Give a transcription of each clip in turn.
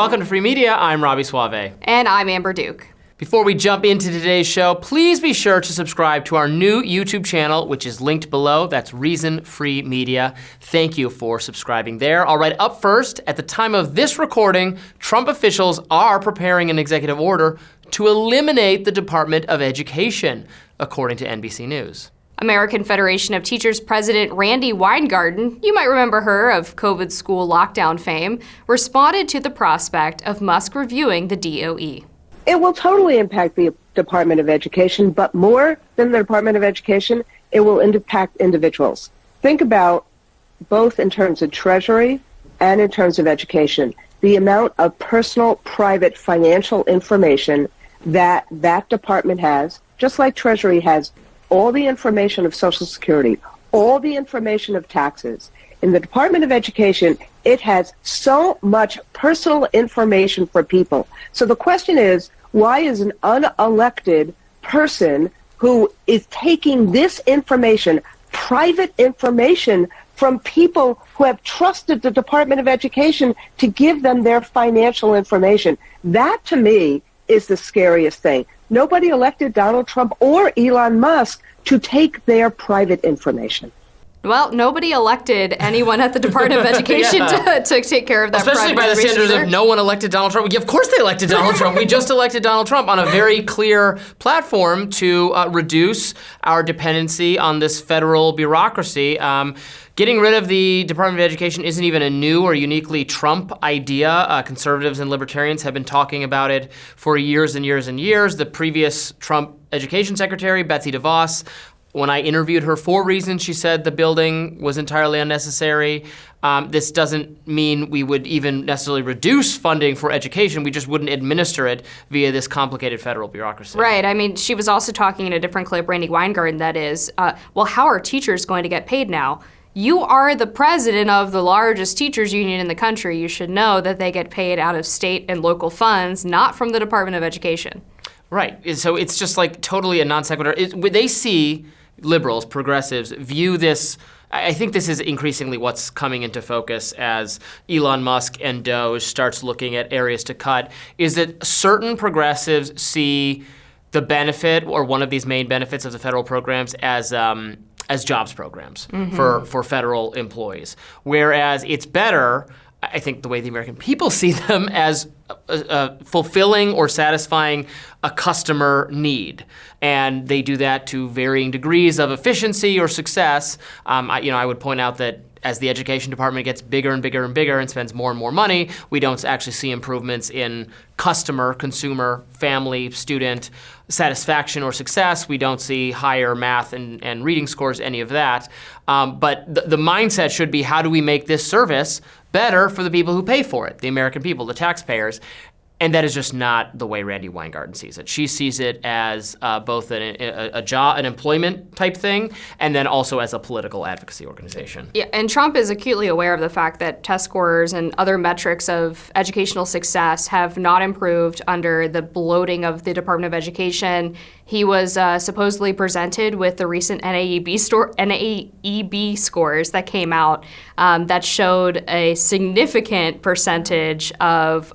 Welcome to Free Media. I'm Robby Soave. And I'm Amber Duke. Before we jump into today's show, please be sure to subscribe to our new YouTube channel, which is linked below. That's Reason Free Media. Thank you for subscribing there. All right, up first, at the time of this recording, Trump officials are preparing an executive order to eliminate the Department of Education, according to NBC News. American Federation of Teachers President Randi Weingarten, you might remember her of COVID school lockdown fame, responded to the prospect of Musk reviewing the DOE. It will totally impact the Department of Education, but more than the Department of Education, it will impact individuals. Think about both in terms of Treasury and in terms of education, the amount of personal, private, financial information that that department has, just like Treasury has all the information of Social Security, all the information of taxes. In the Department of Education, it has so much personal information for people. So the question is, why is an unelected person who is taking this information, private information, from people who have trusted the Department of Education to give them their financial information? That, to me, is the scariest thing. Nobody elected Donald Trump or Elon Musk to take their private information. Well, nobody elected anyone at the Department of Education to take care of that. Especially by the standards of no one elected Donald Trump. Yeah, of course they elected Donald Trump. We just elected Donald Trump on a very clear platform to reduce our dependency on this federal bureaucracy. Getting rid of the Department of Education isn't even a new or uniquely Trump idea. Conservatives and libertarians have been talking about it for years and years and years. The previous Trump education secretary, Betsy DeVos, when I interviewed her for Reason, she said the building was entirely unnecessary. This doesn't mean we would even necessarily reduce funding for education. We just wouldn't administer it via this complicated federal bureaucracy. Right. I mean, she was also talking in a different clip, Randi Weingarten, that is, well, how are teachers going to get paid now? You are the president of the largest teachers union in the country. You should know that they get paid out of state and local funds, not from the Department of Education. Right. So it's just like totally a non sequitur. They see liberals, progressives, view this. I think this is increasingly what's coming into focus as Elon Musk and Doge starts looking at areas to cut, is that certain progressives see the benefit or one of these main benefits of the federal programs as jobs programs for federal employees. Whereas it's better, I think the way the American people see them, as fulfilling or satisfying a customer need. And they do that to varying degrees of efficiency or success. I would point out that as the education department gets bigger and bigger and bigger and spends more and more money, we don't actually see improvements in customer, consumer, family, student satisfaction or success. We don't see higher math and reading scores, any of that. But the mindset should be, how do we make this service better for the people who pay for it, the American people, the taxpayers? And that is just not the way Randi Weingarten sees it. She sees it as both a job, an employment type thing, and then also as a political advocacy organization. Yeah, and Trump is acutely aware of the fact that test scores and other metrics of educational success have not improved under the bloating of the Department of Education. He was supposedly presented with the recent NAEB scores that came out that showed a significant percentage of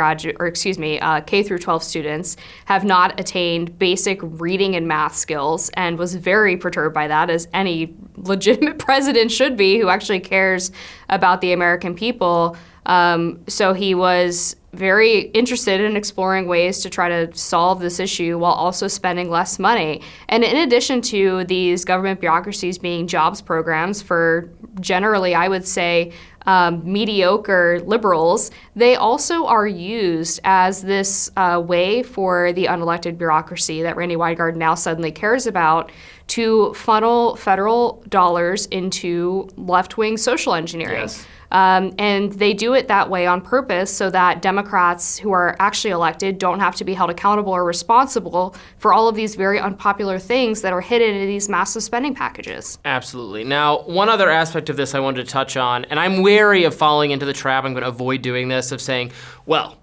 K through 12 students have not attained basic reading and math skills, and was very perturbed by that, as any legitimate president should be who actually cares about the American people. So he was very interested in exploring ways to try to solve this issue while also spending less money. And in addition to these government bureaucracies being jobs programs for generally, I would say, mediocre liberals, they also are used as this way for the unelected bureaucracy that Randi Weingarten now suddenly cares about to funnel federal dollars into left-wing social engineering. Yes. And they do it that way on purpose so that Democrats who are actually elected don't have to be held accountable or responsible for all of these very unpopular things that are hidden in these massive spending packages. Absolutely. Now, one other aspect of this I wanted to touch on, and I'm wary of falling into the trap, I'm going to avoid doing this, of saying, well,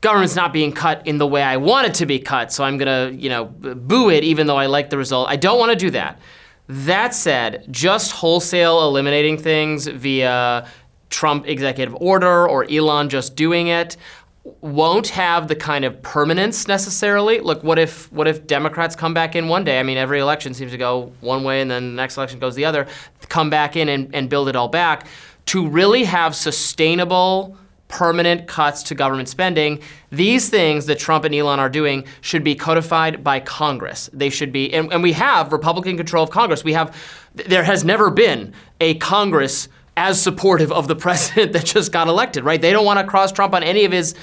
government's not being cut in the way I want it to be cut, so I'm going to, boo it even though I like the result. I don't want to do that. That said, just wholesale eliminating things via Trump executive order or Elon just doing it won't have the kind of permanence necessarily. Look, what if Democrats come back in one day? I mean, every election seems to go one way and then the next election goes the other. Come back in and build it all back. To really have sustainable, permanent cuts to government spending, these things that Trump and Elon are doing should be codified by Congress. They should be, and we have Republican control of Congress. There has never been a Congress as supportive of the president that just got elected, right? They don't want to cross Trump on any of his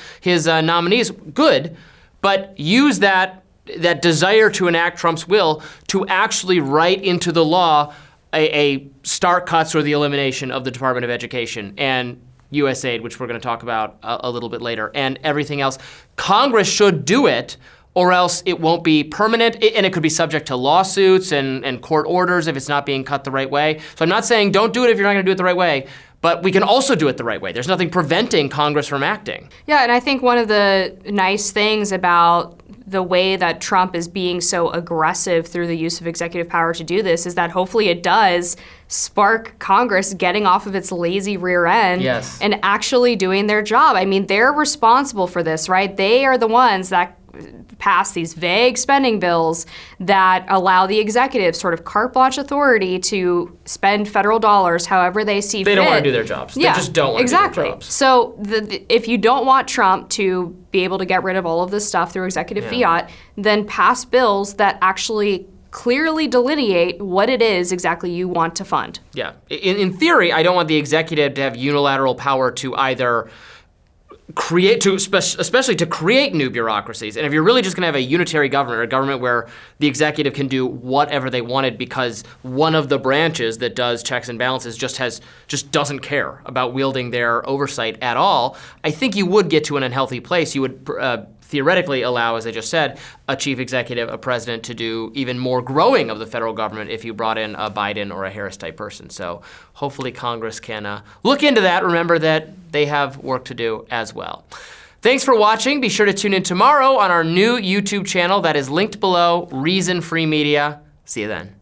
nominees. Good, but use that desire to enact Trump's will to actually write into the law a stark cuts or the elimination of the Department of Education and USAID, which we're going to talk about a little bit later, and everything else. Congress should do it, or else it won't be permanent, and it could be subject to lawsuits and court orders if it's not being cut the right way. So I'm not saying don't do it if you're not gonna do it the right way, but we can also do it the right way. There's nothing preventing Congress from acting. Yeah, and I think one of the nice things about the way that Trump is being so aggressive through the use of executive power to do this is that hopefully it does spark Congress getting off of its lazy rear end and actually doing their job. I mean, they're responsible for this, right? They are the ones that pass these vague spending bills that allow the executive sort of carte blanche authority to spend federal dollars however they see fit. They don't want to do their jobs. Yeah, they just don't want to do their jobs. So if you don't want Trump to be able to get rid of all of this stuff through executive fiat, then pass bills that actually clearly delineate what it is exactly you want to fund. Yeah. In theory, I don't want the executive to have unilateral power to either especially to create new bureaucracies. And if you're really just gonna have a unitary government, or a government where the executive can do whatever they wanted because one of the branches that does checks and balances just doesn't care about wielding their oversight at all, I think you would get to an unhealthy place. You would theoretically allow, as I just said, a chief executive, a president, to do even more growing of the federal government if you brought in a Biden or a Harris type person. So hopefully Congress can look into that. Remember that they have work to do as well. Thanks for watching. Be sure to tune in tomorrow on our new YouTube channel that is linked below, Reason Free Media. See you then.